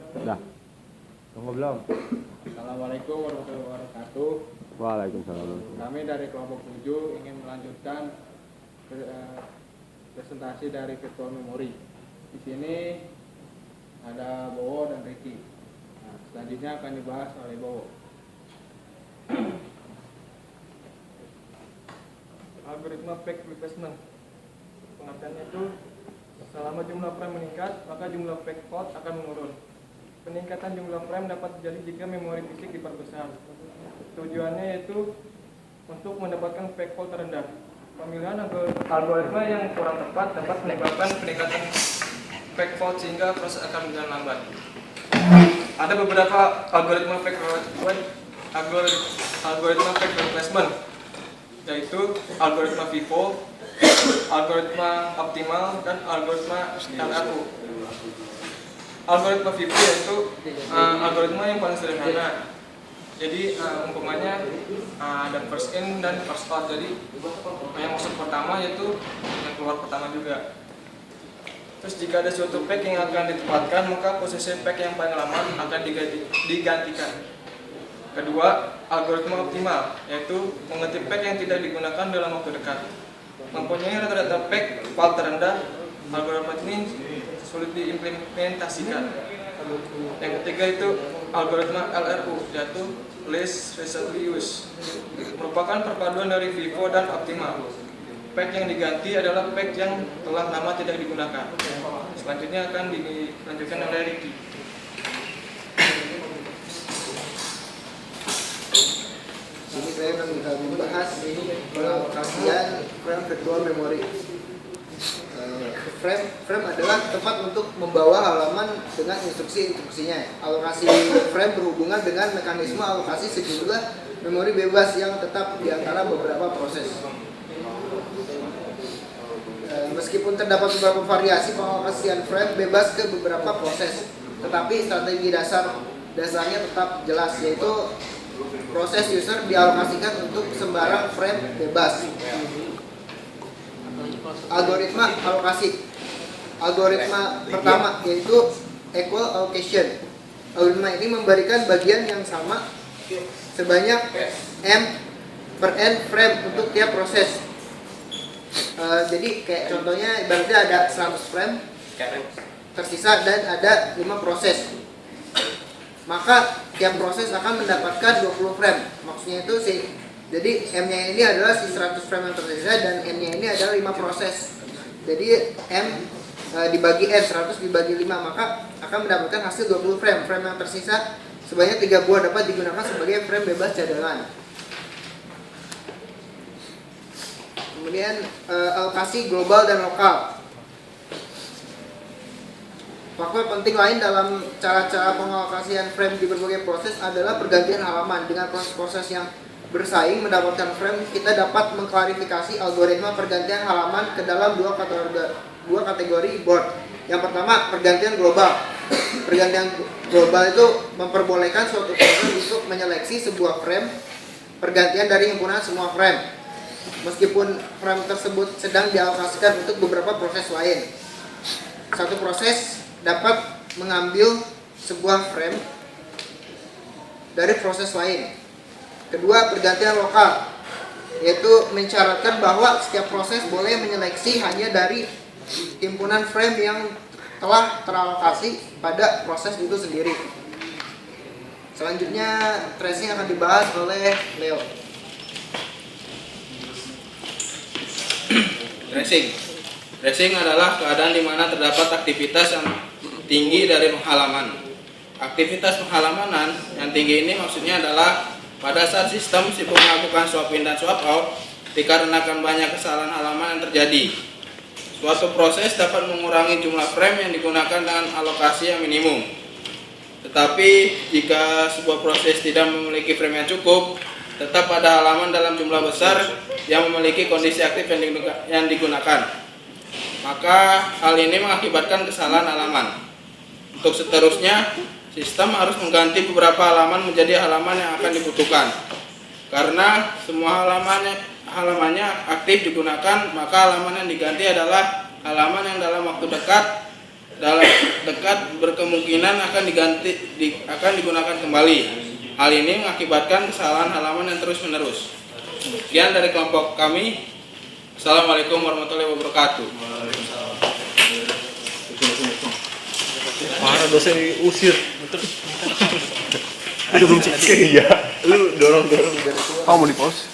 Dah. Tunggu belum? Assalamualaikum warahmatullahi wabarakatuh. Waalaikumsalam. Kami dari kelompok 7 ingin melanjutkan presentasi dari virtual memory. Di sini ada Bowo dan Ricky. Nah, selanjutnya akan dibahas oleh Bowo. Algoritma fake replacement. Pengertiannya itu, selama jumlah frame meningkat, maka jumlah fake code akan menurun. Peningkatan jumlah frame dapat terjadi jika memori fisik diperbesar. Tujuannya yaitu untuk mendapatkan fake code terendah. Pemilihan algoritma yang kurang tepat dapat menyebabkan peningkatan fake code sehingga proses akan berjalan lambat. Ada beberapa algoritma fake replacement, yaitu algoritma FIFO, algoritma optimal, dan algoritma LRU. Algoritma FIFO yaitu algoritma yang paling sederhana. Jadi umpamanya ada first in dan first out. Jadi yang masuk pertama yaitu yang keluar pertama juga. Terus jika ada suatu pack yang akan ditempatkan, maka posisi pack yang paling lama akan digantikan. Kedua, algoritma optimal, yaitu mengganti pack yang tidak digunakan dalam waktu dekat. Mempunyai rata-rata pack file terendah, algoritma ini sulit diimplementasikan. Yang ketiga itu algoritma LRU, yaitu least recently used, merupakan perpaduan dari FIFO dan optimal. Pack yang diganti adalah pack yang telah lama tidak digunakan. Selanjutnya akan dilanjutkan oleh Ricky. Ini saya akan membahas pengalokasian frame virtual memory. Frame adalah tempat untuk membawa halaman dengan instruksi-instruksinya. Alokasi frame berhubungan dengan mekanisme alokasi sejumlah memori bebas yang tetap di antara beberapa proses. Meskipun terdapat beberapa variasi pengalokasian frame bebas ke beberapa proses, tetapi strategi dasarnya tetap jelas, yaitu proses user dialokasikan untuk sembarang frame bebas. Algoritma alokasi. Algoritma pertama yaitu equal allocation. Algoritma ini memberikan bagian yang sama sebanyak m per n frame untuk tiap proses. Jadi kayak contohnya ibaratnya ada 100 frame tersisa dan ada 5 proses. Maka tiap proses akan mendapatkan 20 frame. Maksudnya itu jadi M-nya ini adalah si 100 frame yang tersisa dan N-nya ini adalah 5 proses. Jadi M dibagi N, 100 dibagi 5, maka akan mendapatkan hasil 20 frame. Frame yang tersisa sebanyak 3 buah dapat digunakan sebagai frame bebas cadangan. Kemudian alokasi global dan lokal. Faktor penting lain dalam cara-cara pengalokasian frame di berbagai proses adalah pergantian halaman. Dengan proses-proses yang bersaing mendapatkan frame, kita dapat mengklarifikasi algoritma pergantian halaman ke dalam dua kategori board. Yang pertama, pergantian global. Pergantian global itu memperbolehkan suatu program untuk menyeleksi sebuah frame pergantian dari himpunan semua frame, meskipun frame tersebut sedang dialokasikan untuk beberapa proses lain. Satu proses dapat mengambil sebuah frame dari proses lain. Kedua, pergantian lokal, yaitu mensyaratkan bahwa setiap proses boleh menyeleksi hanya dari himpunan frame yang telah teralokasi pada proses itu sendiri. Selanjutnya, tracing akan dibahas oleh Leo. Tracing adalah keadaan di mana terdapat aktivitas yang tinggi dari penghalaman. Aktivitas penghalamanan yang tinggi ini maksudnya adalah pada saat sistem sibuk melakukan swap in dan swap out dikarenakan banyak kesalahan halaman yang terjadi. Suatu proses dapat mengurangi jumlah frame yang digunakan dengan alokasi yang minimum. Tetapi jika sebuah proses tidak memiliki frame yang cukup, tetap ada halaman dalam jumlah besar yang memiliki kondisi aktif yang digunakan. Maka hal ini mengakibatkan kesalahan halaman. Untuk seterusnya, sistem harus mengganti beberapa halaman menjadi halaman yang akan dibutuhkan. Karena semua halamannya aktif digunakan, maka halaman yang diganti adalah halaman yang dalam waktu dekat dalam dekat berkemungkinan akan digunakan kembali. Hal ini mengakibatkan kesalahan halaman yang terus-menerus. Sekian dari kelompok kami. Assalamualaikum warahmatullahi wabarakatuh. Parah dosen diusir. Udah belum cek. Iya. Lu dorong dari tua. Kamu mau di pause?